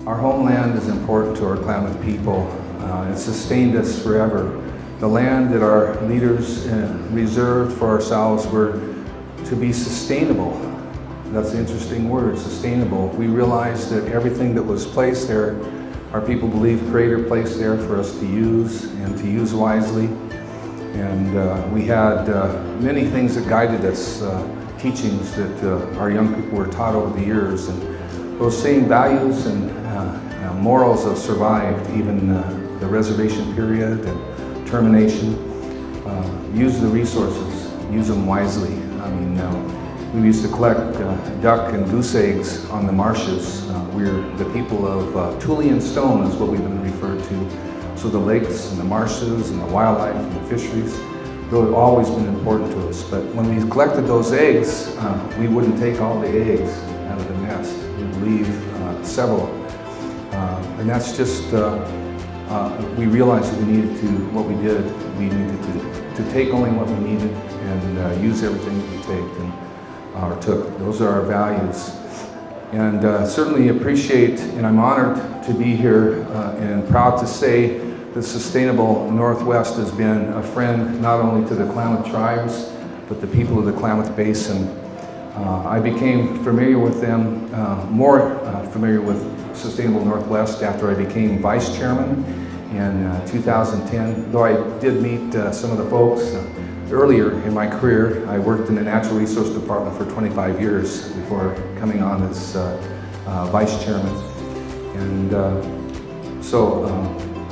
Our homeland is important to our Klamath people. It sustained us forever. The land that our leaders reserved for ourselves were to be sustainable. That's an interesting word, sustainable. We realized that everything that was placed there, our people believe Creator placed there for us to use and to use wisely. And we had many things that guided us, teachings that our young people were taught over the years. And those same values and morals have survived even the reservation period and termination. Use the resources, use them wisely. I mean, we used to collect duck and goose eggs on the marshes. We're the people of Tule and Stone is what we've been referred to. So the lakes and the marshes and the wildlife and the fisheries, they've always been important to us. But when we collected those eggs, we wouldn't take all the eggs out of the nest. We'd leave several. And that's just, we realized that we needed to, what we did, we needed to take only what we needed and use everything that we take or took. Those are our values. And certainly appreciate, and I'm honored to be here and proud to say that Sustainable Northwest has been a friend not only to the Klamath Tribes, but the people of the Klamath Basin. I became familiar with them, more familiar with Sustainable Northwest after I became vice chairman in 2010. Though I did meet some of the folks earlier in my career. I worked in the Natural Resource Department for 25 years before coming on as vice chairman. And so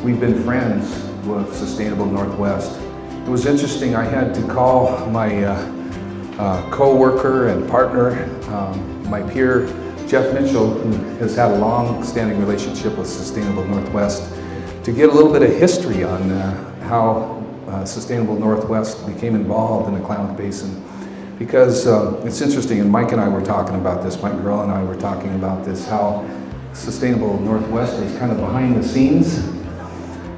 we've been friends with Sustainable Northwest. It was interesting, I had to call my co-worker and partner, my peer, Jeff Mitchell, who has had a long-standing relationship with Sustainable Northwest, to get a little bit of history on how Sustainable Northwest became involved in the Klamath Basin. Because it's interesting, and Mike and I were talking about this, Mike Girl and I were talking about this, how Sustainable Northwest is kind of behind the scenes.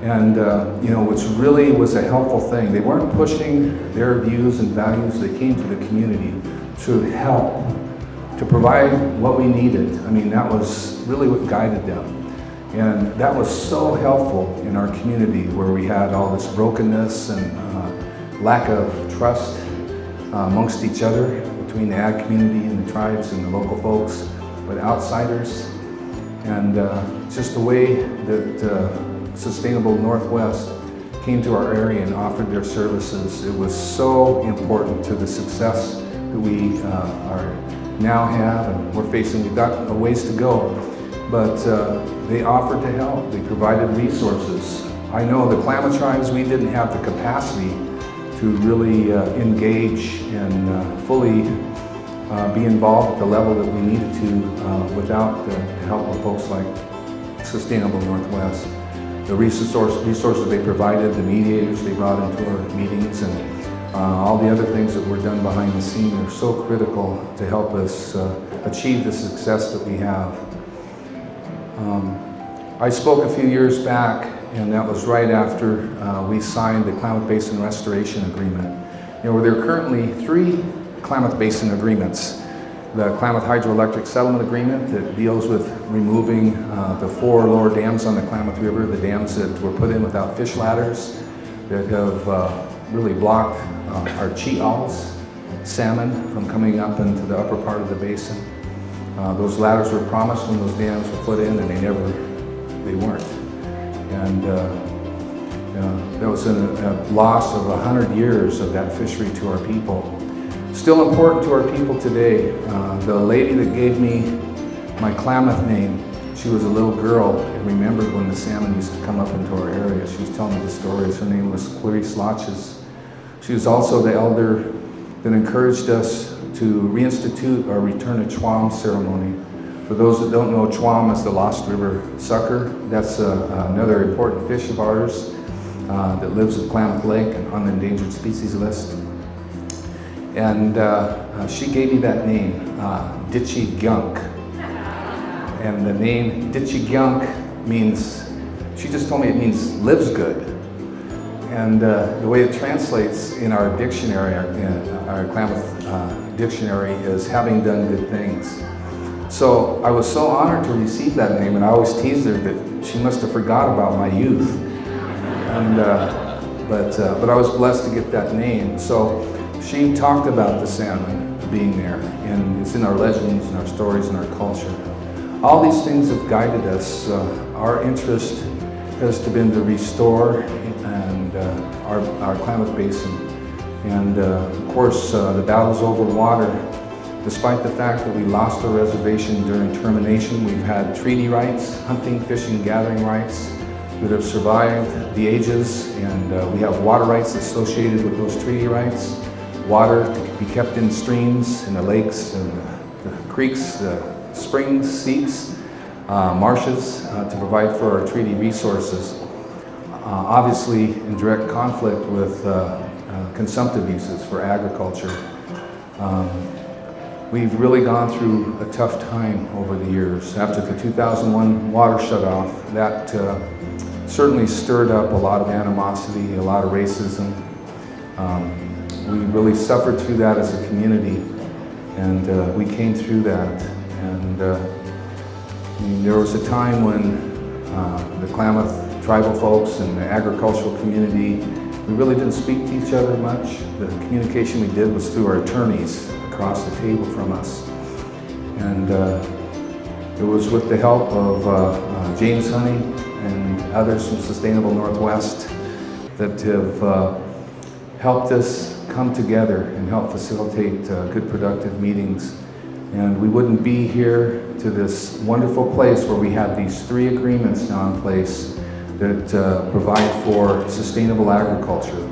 And you know, which really was a helpful thing. They weren't pushing their views and values, they came to the community to help, to provide what we needed. I mean, that was really what guided them. And that was so helpful in our community where we had all this brokenness and lack of trust amongst each other between the ag community and the tribes and the local folks, but outsiders. And just the way that Sustainable Northwest came to our area and offered their services, it was so important to the success that we are now have and we're facing. We've got a ways to go, but they offered to help. They provided resources. I know the Klamath Tribes, we didn't have the capacity to really engage and fully be involved at the level that we needed to without the help of folks like Sustainable Northwest. The resources they provided, the mediators they brought into our meetings, and all the other things that were done behind the scene are so critical to help us achieve the success that we have. I spoke a few years back, and that was right after we signed the Klamath Basin Restoration Agreement. You know, there are currently 3 Klamath Basin agreements. The Klamath Hydroelectric Settlement Agreement that deals with removing the 4 lower dams on the Klamath River, the dams that were put in without fish ladders that have really blocked our cheetahs, salmon from coming up into the upper part of the basin. Those ladders were promised when those dams were put in, and they weren't. And there was a loss of 100 years of that fishery to our people. Still important to our people today. The lady that gave me my Klamath name, she was a little girl and remembered when the salmon used to come up into our area. She was telling me the stories. Her name was Clarice Lotches. She was also the elder that encouraged us to reinstitute or return a Chwam ceremony. For those that don't know, Chwam is the Lost River sucker. That's another important fish of ours that lives at Klamath Lake and on the endangered species list. And she gave me that name, Ditchy Gyunk. And the name Ditchy Gyunk means, she just told me it means lives good. And the way it translates in our dictionary, our Klamath dictionary, is having done good things. So I was so honored to receive that name, and I always teased her that she must have forgot about my youth. And, but I was blessed to get that name. So she talked about the salmon being there, and it's in our legends and our stories and our culture. All these things have guided us. Our interest has been to restore and our Klamath Basin. And of course, the battles over water. Despite the fact that we lost our reservation during termination, we've had treaty rights, hunting, fishing, gathering rights that have survived the ages, and we have water rights associated with those treaty rights. Water to be kept in streams, in the lakes, and the creeks, the springs, seeps, marshes to provide for our treaty resources. Obviously in direct conflict with consumptive uses for agriculture. We've really gone through a tough time over the years. After the 2001 water shutoff, that certainly stirred up a lot of animosity, a lot of racism. We really suffered through that as a community, and we came through that. And there was a time when the Klamath tribal folks and the agricultural community, we really didn't speak to each other much. The communication we did was through our attorneys across the table from us. And it was with the help of James Honey and others from Sustainable Northwest that have helped us come together and help facilitate good, productive meetings. And we wouldn't be here to this wonderful place where we have these 3 agreements now in place that provide for sustainable agriculture.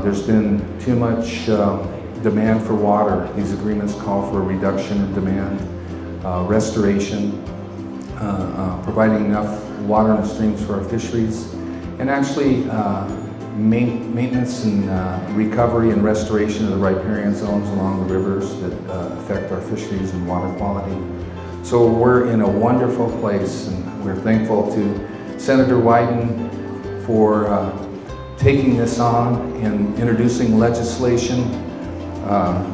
There's been too much demand for water. These agreements call for a reduction in demand, restoration, providing enough water in the streams for our fisheries, and actually maintenance and recovery and restoration of the riparian zones along the rivers that affect our fisheries and water quality. So we're in a wonderful place, and we're thankful to Senator Wyden for taking this on and introducing legislation,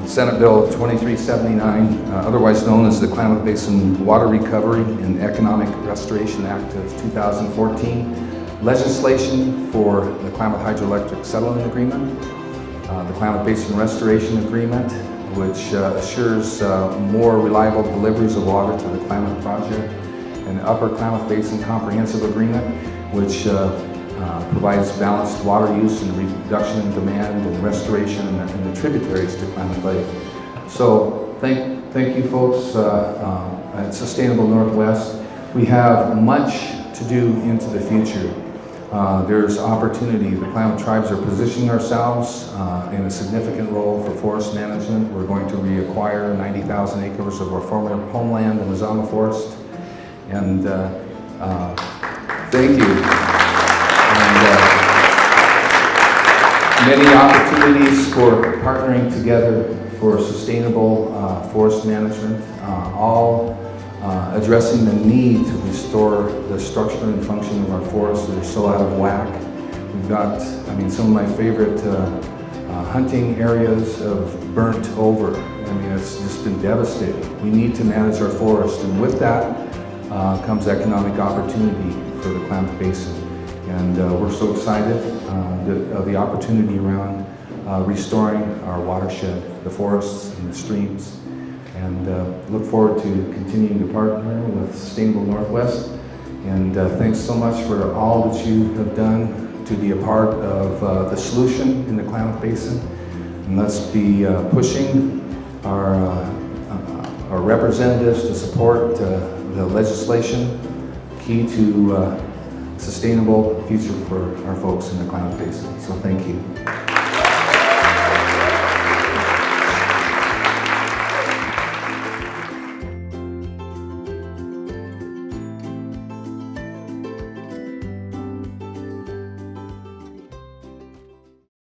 Senate Bill 2379, otherwise known as the Klamath Basin Water Recovery and Economic Restoration Act of 2014, legislation for the Klamath Hydroelectric Settlement Agreement, the Klamath Basin Restoration Agreement, which assures more reliable deliveries of water to the Klamath Project, and Upper Klamath Basin Comprehensive Agreement, which provides balanced water use and reduction in demand and restoration in the tributaries to Klamath Lake. So thank you folks at Sustainable Northwest. We have much to do into the future. There's opportunity. The Klamath Tribes are positioning ourselves in a significant role for forest management. We're going to reacquire 90,000 acres of our former homeland, the Mazama Forest. And thank you. And many opportunities for partnering together for sustainable forest management, all addressing the need to restore the structure and function of our forests that are so out of whack. We've got, some of my favorite hunting areas have burnt over. It's just been devastating. We need to manage our forest, and with that comes economic opportunity for the Klamath Basin. And we're so excited of the opportunity around restoring our watershed, the forests and the streams. And look forward to continuing to partner with Sustainable Northwest. And thanks so much for all that you have done to be a part of the solution in the Klamath Basin. And let's be pushing our representatives to support the legislation key to sustainable future for our folks in the Klamath Basin. So thank you.